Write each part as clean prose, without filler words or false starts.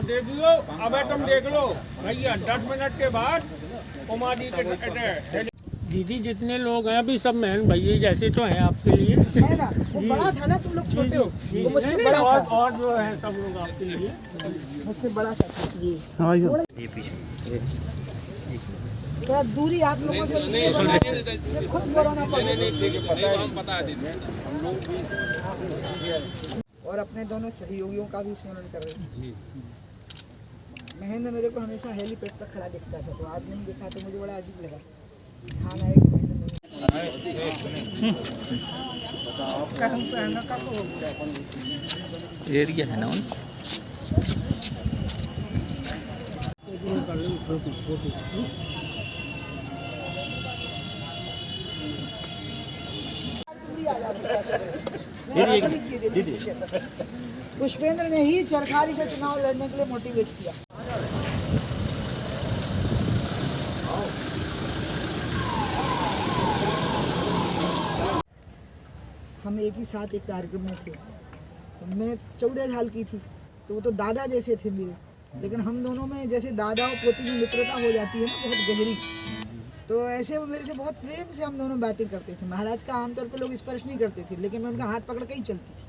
दे दियो। अब तुम देख लो भैया 10 मिनट के बाद उमादी के दीदी जितने लोग हैं अभी सब बहन भैया जैसे तो हैं आपके लिए, है ना। वो बड़ा था ना, तुम लोग छोटे हो, वो मुझसे बड़ा था। और जो है सब लोग आपके लिए मुझसे बड़ा था जी। थोड़ा दूरी आप लोगों से खुद बोलाना पड़ेगा। और अपने दोनों सहयोगियों का भी स्मरण कर रहे हैं जी। महेंद्र मेरे को हमेशा हेलीपैड पर खड़ा दिखता था, तो आज नहीं दिखा तो मुझे बड़ा अजीब लगा। ध्यान आया कि महेंद्र नहीं एरिया है ना पुष्पेंद्र ने ही चरखारी से चुनाव लड़ने के लिए मोटिवेट किया। हम एक ही साथ एक कार्यक्रम में थे, तो मैं 14 साल की थी, तो वो तो दादा जैसे थे मेरे, लेकिन हम दोनों में जैसे दादा और पोती की मित्रता हो जाती है ना बहुत गहरी, तो ऐसे वो मेरे से बहुत प्रेम से हम दोनों बातें करते थे। महाराज का आमतौर पर लोग स्पर्श नहीं करते थे, लेकिन मैं उनका हाथ पकड़ के ही चलती थी,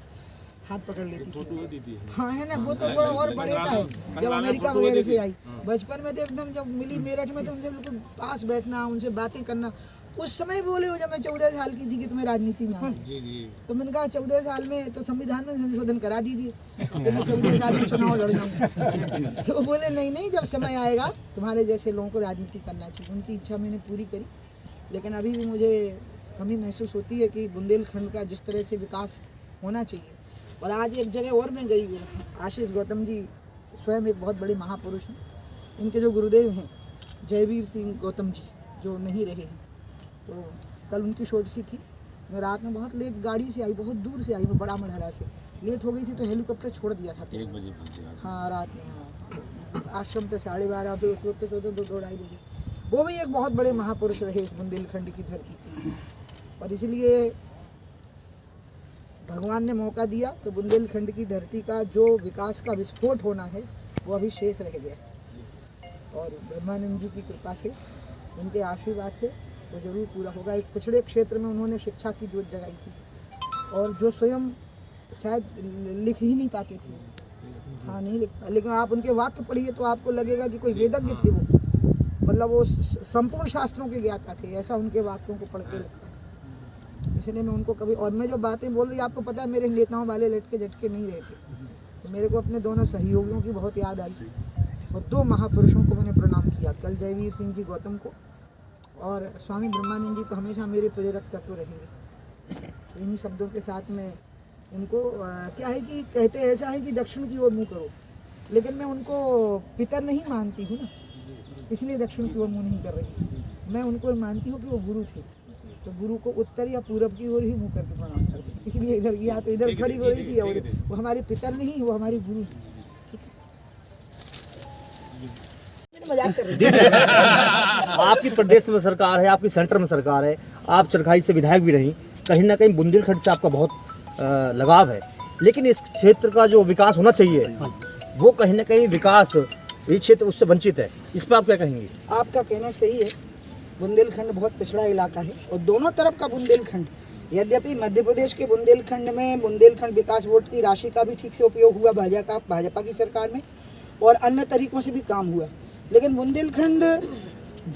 हाथ पकड़ लेती थी। हाँ है ना, वो तो थोड़ा और बड़े का है, जब अमेरिका वगैरह से आई। बचपन में तो एकदम जब मिली मेरठ में तो उनसे बिल्कुल पास बैठना, उनसे बातें करना। उस समय बोले हो जब मैं 14 साल की थी कि तुम्हें राजनीति में आना जी जी। तो मैंने कहा 14 साल में तो संविधान में संशोधन करा दीजिए, तो मैं 14 साल में चुनाव लड़ जाऊँगा। तो वो बोले नहीं, जब समय आएगा तुम्हारे जैसे लोगों को राजनीति करना चाहिए। उनकी इच्छा मैंने पूरी करी, लेकिन अभी भी मुझे कमी महसूस होती है कि बुंदेलखंड का जिस तरह से विकास होना चाहिए। और आज एक जगह और मैं गई हूँ, आशीष गौतम जी स्वयं एक बहुत बड़े महापुरुष हैं, इनके जो गुरुदेव हैं जयवीर सिंह गौतम जी जो नहीं रहे हैं, तो कल उनकी षोडशी थी। मैं रात में बहुत लेट गाड़ी से आई, बहुत दूर से आई, मैं बड़ा मढ़हरा से लेट हो गई थी, तो हेलीकॉप्टर छोड़ दिया था 1 बजे। हाँ रात में, हाँ आश्रम पे 12:30 फिर सोते सोते 2-2:30 बजे। वो भी एक बहुत बड़े महापुरुष रहे इस बुंदेलखंड की धरती पे, और इसलिए भगवान ने मौका दिया तो बुंदेलखंड की धरती का जो विकास का विस्फोट होना है वो अभी शेष रह गया। और ब्रह्मानंद जी की कृपा से, उनके आशीर्वाद से वो जरूर पूरा होगा। एक पिछड़े क्षेत्र में उन्होंने शिक्षा की जोत जगाई थी, और जो स्वयं शायद लिख ही नहीं पाते थे, हाँ नहीं लिख पाते, लेकिन आप उनके वाक्य पढ़िए तो आपको लगेगा कि कोई वेदज्ञ थे वो, मतलब वो संपूर्ण शास्त्रों के ज्ञाता थे, ऐसा उनके वाक्यों को पढ़ के लगता है। इसलिए मैं उनको कभी, और मैं जो बातें बोल रही, आपको पता है मेरे नेताओं वाले लटके झटके नहीं रहते, तो मेरे को अपने दोनों सहयोगियों की बहुत याद आई, और 2 महापुरुषों को मैंने प्रणाम किया, कल जयवीर सिंह जी गौतम को, और स्वामी ब्रह्मानंद जी तो हमेशा मेरे प्रेरक तत्व रहेंगे। इन्हीं शब्दों के साथ में उनको क्या है कि कहते ऐसा है कि दक्षिण की ओर मुँह करो, लेकिन मैं उनको पितर नहीं मानती हूँ ना, इसलिए दक्षिण की ओर मुँह नहीं कर रही। मैं उनको मानती हूँ कि वो गुरु थे, तो गुरु को उत्तर या पूरब की ओर ही मुँह करके प्रणाम करते, इसलिए इधर गया तो इधर खड़ी हो रही थी, और वो हमारे पितर नहीं, वो हमारे गुरु हैं। मजाक कर रही है। आपकी प्रदेश में सरकार है, आपकी सेंटर में सरकार है, आप चरखाई से विधायक भी रही, कहीं ना कहीं बुंदेलखंड से आपका बहुत लगाव है, लेकिन इस क्षेत्र का जो विकास होना चाहिए वो कहीं ना कहीं विकास ये क्षेत्र उससे वंचित है, इस पर आप क्या कहेंगे? आपका कहना सही है, बुंदेलखंड बहुत पिछड़ा इलाका है, और दोनों तरफ का बुंदेलखंड, यद्यपि मध्य प्रदेश के बुंदेलखंड में बुंदेलखंड विकास बोर्ड की राशि का भी ठीक से उपयोग हुआ भाजपा की सरकार में, और अन्य तरीकों से भी काम हुआ, लेकिन बुंदेलखंड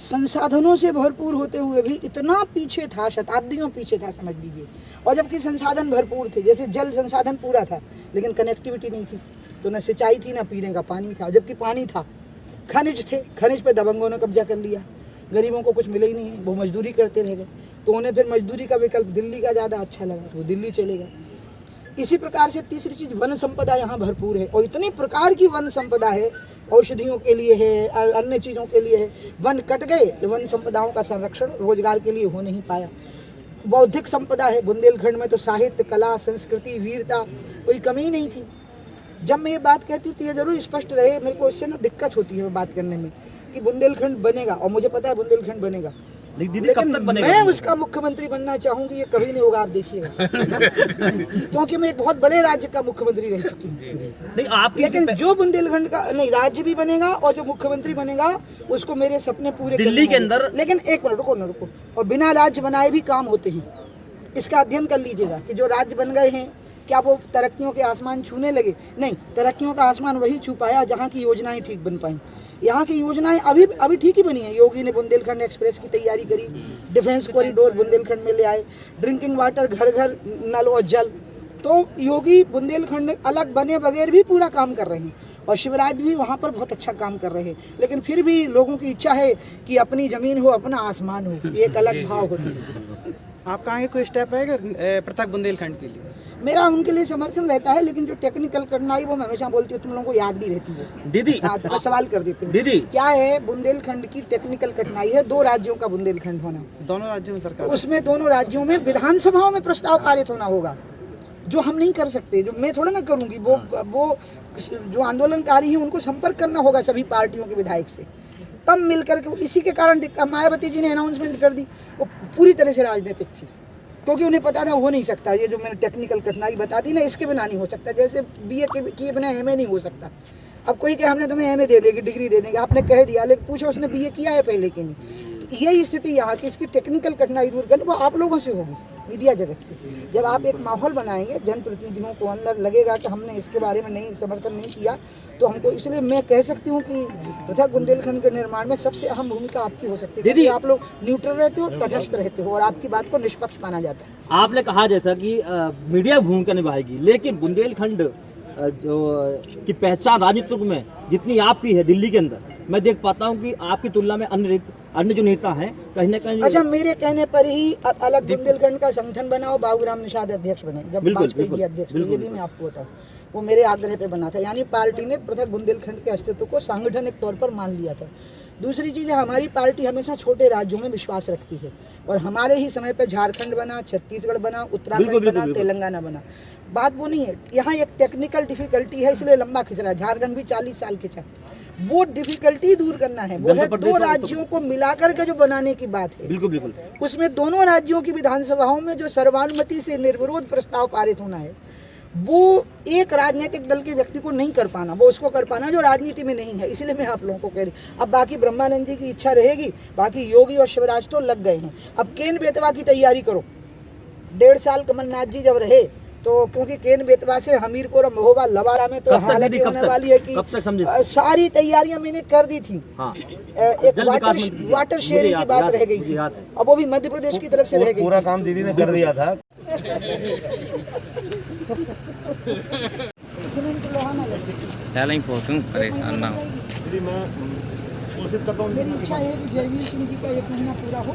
संसाधनों से भरपूर होते हुए भी इतना पीछे था, शताब्दियों पीछे था समझ लीजिए। और जबकि संसाधन भरपूर थे, जैसे जल संसाधन पूरा था, लेकिन कनेक्टिविटी नहीं थी, तो न सिंचाई थी न पीने का पानी था। जबकि पानी था, खनिज थे, खनिज पे दबंगों ने कब्जा कर लिया, गरीबों को कुछ मिला ही नहीं है, वो मजदूरी करते रह गए, तो उन्हें फिर मजदूरी का विकल्प दिल्ली का ज़्यादा अच्छा लगा, तो वो दिल्ली चले गए। इसी प्रकार से तीसरी चीज़, वन संपदा यहाँ भरपूर है, और इतनी प्रकार की वन संपदा है, औषधियों के लिए है, अन्य चीज़ों के लिए है। वन कट गए तो वन संपदाओं का संरक्षण रोजगार के लिए हो नहीं पाया। बौद्धिक संपदा है बुंदेलखंड में, तो साहित्य, कला, संस्कृति, वीरता कोई कमी नहीं थी। जब मैं ये बात कहती हूँ तो ये जरूर स्पष्ट रहे, मेरे को इससे ना दिक्कत होती है बात करने में कि बुंदेलखंड बनेगा, और मुझे पता है बुंदेलखंड बनेगा, दीदी कब तक लेकिन बनेगा? मैं उसका मुख्यमंत्री बनना चाहूंगी, ये कभी नहीं होगा, आप देखिएगा। क्योंकि मैं एक बहुत बड़े राज्य का मुख्यमंत्री रह चुकी हूँ। नहीं आपकी लेकिन जो बुंदेलखंड का नहीं, राज्य भी बनेगा और जो मुख्यमंत्री बनेगा उसको मेरे सपने पूरे दिल्ली करने के होंगे। अंदर- लेकिन एक मिनट रुको ना, रुको। और बिना राज्य बनाए भी काम होते हैं, इसका अध्ययन कर लीजिएगा कि जो राज्य बन गए हैं क्या वो तरक्कियों के आसमान छूने लगे? नहीं, तरक्कियों का आसमान वही छू पाया जहाँ की योजनाएं ठीक बन पाई। यहाँ की योजनाएं अभी ठीक ही बनी है। योगी ने बुंदेलखंड एक्सप्रेस की तैयारी करी, डिफेंस कॉरिडोर बुंदेलखंड में ले आए, ड्रिंकिंग वाटर घर घर नल और जल। तो योगी बुंदेलखंड अलग बने बगैर भी पूरा काम कर रहे हैं और शिवराज भी वहाँ पर बहुत अच्छा काम कर रहे हैं। लेकिन फिर भी लोगों की इच्छा है कि अपनी ज़मीन हो, अपना आसमान हो, एक अलग भाव होता है। आपका आगे कोई स्टेप रहेगा पृथक बुंदेलखंड के लिए? मेरा उनके लिए समर्थन रहता है, लेकिन जो टेक्निकल कठिनाई वो मैं हमेशा बोलती हूँ, तुम लोगों को याद नहीं रहती है। दीदी हाँ, तो मैं सवाल कर देती हूँ। दीदी। क्या है बुंदेलखंड की टेक्निकल कठिनाई है? 2 राज्यों का बुंदेलखंड होना, दोनों राज्यों में सरकार, उसमें दोनों राज्यों में विधानसभाओं में प्रस्ताव पारित होना होगा, जो हम नहीं कर सकते, जो मैं थोड़ा ना करूँगी। वो जो आंदोलनकारी हैं उनको संपर्क करना होगा सभी पार्टियों के विधायक से, तब मिलकर के। इसी के कारण मायावती जी ने अनाउंसमेंट कर दी, वो पूरी तरह से राजनीतिक थी, क्योंकि उन्हें पता था हो नहीं सकता। ये जो मैंने टेक्निकल कठिनाई बता दी ना, इसके बिना नहीं हो सकता। जैसे बीए किए बिना एमए नहीं हो सकता। अब कोई कहे हमने तुम्हें एमए दे देगी, डिग्री दे देंगे, आपने कह दिया, लेकिन पूछो उसने बीए किया है पहले कि नहीं। यही स्थिति यहाँ की, इसकी टेक्निकल कठिनाई दूर करनी वो आप लोगों से होगी, मीडिया जगत से। जब आप एक माहौल बनाएंगे, जनप्रतिनिधियों को अंदर लगेगा कि हमने इसके बारे में नहीं समर्थन नहीं किया, तो हमको, इसलिए मैं कह सकती हूँ कि पृथक बुंदेलखंड के निर्माण में सबसे अहम भूमिका आपकी हो सकती है, क्योंकि आप लोग न्यूट्रल रहते हो, तटस्थ रहते हो और आपकी बात को निष्पक्ष माना जाता है। आपने कहा जैसा कि मीडिया भूमिका निभाएगी, लेकिन बुंदेलखंड जो की पहचान राजनीतिक में जितनी आपकी है दिल्ली के अंदर, मैं देख पाता हूं कि आपकी तुलना में अन्य जो नेता हैं कहीं ना कहीं। अच्छा, मेरे कहने पर ही अलग बुंदेलखंड का संगठन बनाओ, बाबूराम निषाद अध्यक्ष बने, जब वाजपेयी जी अध्यक्ष थे, ये भी मैं आपको बताऊं, वो मेरे आग्रह पे बना था। यानी पार्टी ने पृथक बुंदेलखंड के अस्तित्व को सांगठनिक तौर पर मान लिया था। दूसरी चीज़ है, हमारी पार्टी हमेशा छोटे राज्यों में विश्वास रखती है और हमारे ही समय पे झारखंड बना, छत्तीसगढ़ बना, उत्तराखंड बना, तेलंगाना बना। बात वो नहीं है, यहाँ एक टेक्निकल डिफिकल्टी है, इसलिए लंबा खिंच रहा है। झारखंड भी 40 साल खिंचा, वो डिफिकल्टी दूर करना है। वो है 2 राज्यों को मिलाकर के जो बनाने की बात है। बिल्कुल बिल्कुल। उसमें दोनों राज्यों की विधानसभाओं में जो सर्वानुमति से निर्विरोध प्रस्ताव पारित होना है, वो एक राजनीतिक दल के व्यक्ति को नहीं कर पाना, वो उसको कर पाना जो राजनीति में नहीं है। इसलिए मैं आप लोगों को कह रही, अब बाकी ब्रह्मानंद जी की इच्छा रहेगी, बाकी योगी और शिवराज तो लग गए हैं। अब केन बेतवा की तैयारी करो। 1.5 साल कमलनाथ जी जब रहे, तो क्योंकि केन बेतवा से हमीरपुर और महोबा लवारा में तो हालत होने वाली है कि सारी तैयारियां मैंने कर दी थी। हाँ। एक वाटर शेयरिंग की बात रह गई थी, अब वो भी मध्य प्रदेश की तरफ से रह गई। पूरा काम दीदी ने कर दिया था। सीमेंट लोहा ना लगे। चल पहुँचूँ, परेशान ना हो। मेरी इच्छा है कि जयवीर सिंह जी का 1 महीना पूरा हो।